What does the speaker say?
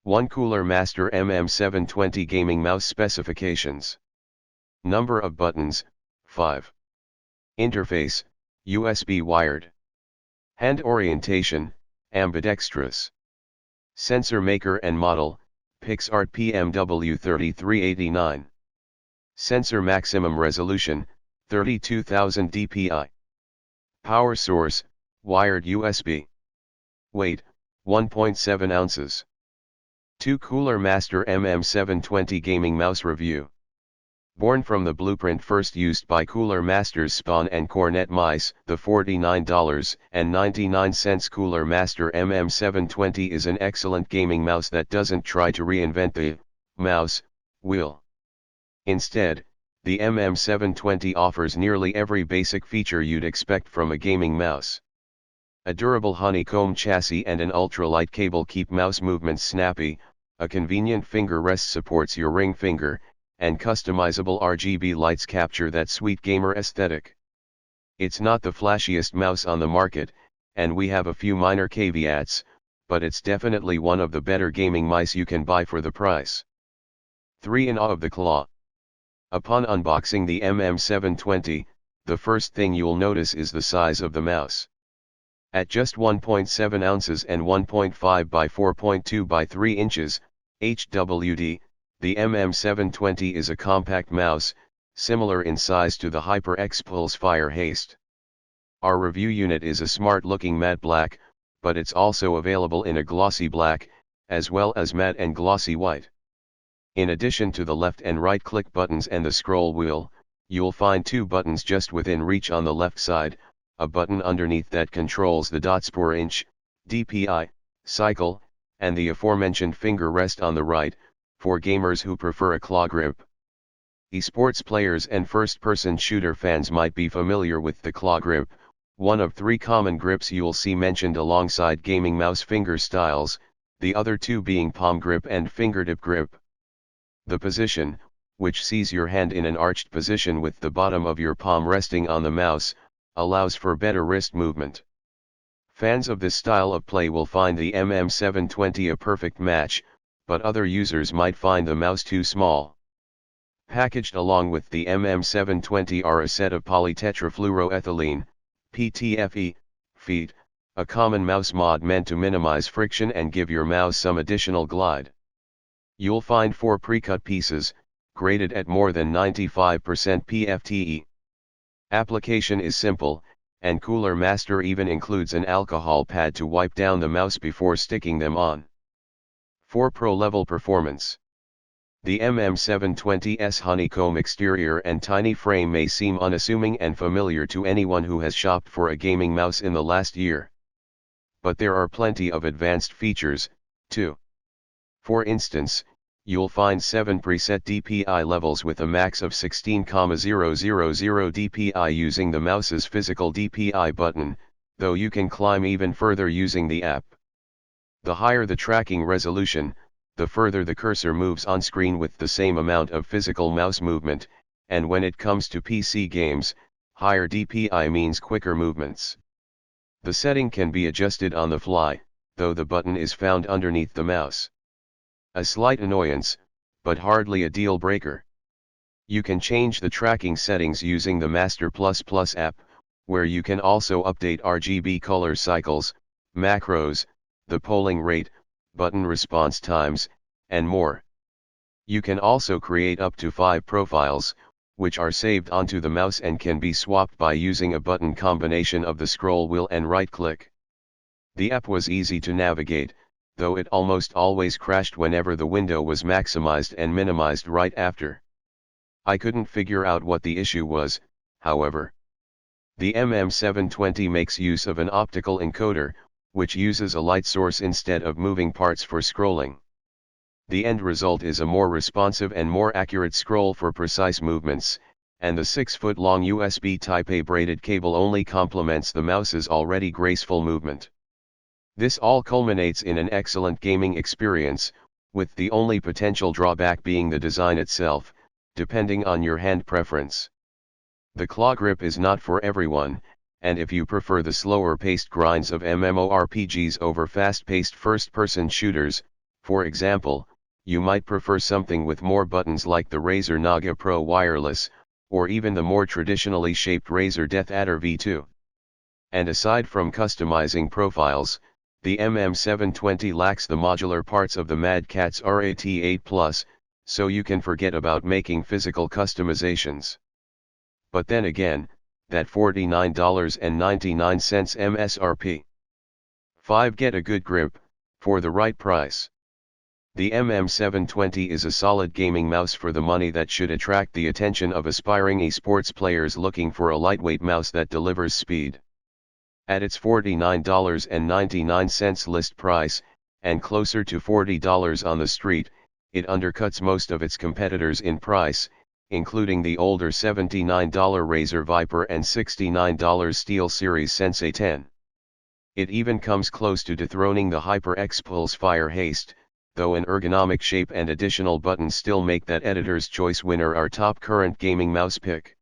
1 Cooler Master MM720 Gaming Mouse Specifications. Number of buttons, 5. Interface, USB wired. Hand orientation, ambidextrous. Sensor maker and model, PixArt PMW3389. Sensor maximum resolution, 32,000 dpi. Power source, wired USB. Weight, 1.7 ounces. 2 Cooler Master MM720 Gaming Mouse Review. Born from the blueprint first used by Cooler Master's Spawn and Cornet mice, the $49.99 Cooler Master MM720 is an excellent gaming mouse that doesn't try to reinvent the mouse wheel. Instead, the MM720 offers nearly every basic feature you'd expect from a gaming mouse. A durable honeycomb chassis and an ultralight cable keep mouse movements snappy, a convenient finger rest supports your ring finger, and customizable RGB lights capture that sweet gamer aesthetic. It's not the flashiest mouse on the market, and we have a few minor caveats, but it's definitely one of the better gaming mice you can buy for the price. 3 In awe of the claw. Upon unboxing the MM720, the first thing you'll notice is the size of the mouse. At just 1.7 ounces and 1.5 by 4.2 by 3 inches, HWD, the MM720 is a compact mouse, similar in size to the HyperX Pulse Fire Haste. Our review unit is a smart-looking matte black, but it's also available in a glossy black, as well as matte and glossy white. In addition to the left and right click buttons and the scroll wheel, you'll find 2 buttons just within reach on the left side, a button underneath that controls the dots per inch, DPI, cycle, and the aforementioned finger rest on the right, for gamers who prefer a claw grip. Esports players and first-person shooter fans might be familiar with the claw grip, one of 3 common grips you'll see mentioned alongside gaming mouse finger styles, the other 2 being palm grip and fingertip grip. The position, which sees your hand in an arched position with the bottom of your palm resting on the mouse, allows for better wrist movement. Fans of this style of play will find the MM720 a perfect match, but other users might find the mouse too small. Packaged along with the MM720 are a set of polytetrafluoroethylene, PTFE, feet, a common mouse mod meant to minimize friction and give your mouse some additional glide. You'll find 4 pre-cut pieces, graded at more than 95% PFTE. Application is simple, and Cooler Master even includes an alcohol pad to wipe down the mouse before sticking them on. 4 Pro-level performance. The MM720's honeycomb exterior and tiny frame may seem unassuming and familiar to anyone who has shopped for a gaming mouse in the last year. But there are plenty of advanced features, too. For instance, you'll find 7 preset DPI levels with a max of 16,000 dpi using the mouse's physical DPI button, though you can climb even further using the app. The higher the tracking resolution, the further the cursor moves on screen with the same amount of physical mouse movement, and when it comes to PC games, higher DPI means quicker movements. The setting can be adjusted on the fly, though the button is found underneath the mouse. A slight annoyance, but hardly a deal breaker. You can change the tracking settings using the Master app, where you can also update RGB color cycles, macros, the polling rate, button response times, and more. You can also create up to 5 profiles, which are saved onto the mouse and can be swapped by using a button combination of the scroll wheel and right click. The app was easy to navigate, though it almost always crashed whenever the window was maximized and minimized right after. I couldn't figure out what the issue was, however. The MM720 makes use of an optical encoder, which uses a light source instead of moving parts for scrolling. The end result is a more responsive and more accurate scroll for precise movements, and the 6-foot-long USB Type-A braided cable only complements the mouse's already graceful movement. This all culminates in an excellent gaming experience, with the only potential drawback being the design itself, depending on your hand preference. The claw grip is not for everyone, and if you prefer the slower-paced grinds of MMORPGs over fast-paced first-person shooters, For example, you might prefer something with more buttons like the Razer Naga Pro Wireless, or even the more traditionally shaped Razer DeathAdder V2. And aside from customizing profiles, the MM720 lacks the modular parts of the Mad Catz RAT8 Plus, so you can forget about making physical customizations. But then again, that $49.99 MSRP. 5. Get a good grip, for the right price. The MM720 is a solid gaming mouse for the money that should attract the attention of aspiring esports players looking for a lightweight mouse that delivers speed. At its $49.99 list price, and closer to $40 on the street, it undercuts most of its competitors in price, including the older $79 Razer Viper and $69 SteelSeries Sensei 10. It even comes close to dethroning the HyperX Pulse Fire Haste, though an ergonomic shape and additional buttons still make that editor's choice winner our top current gaming mouse pick.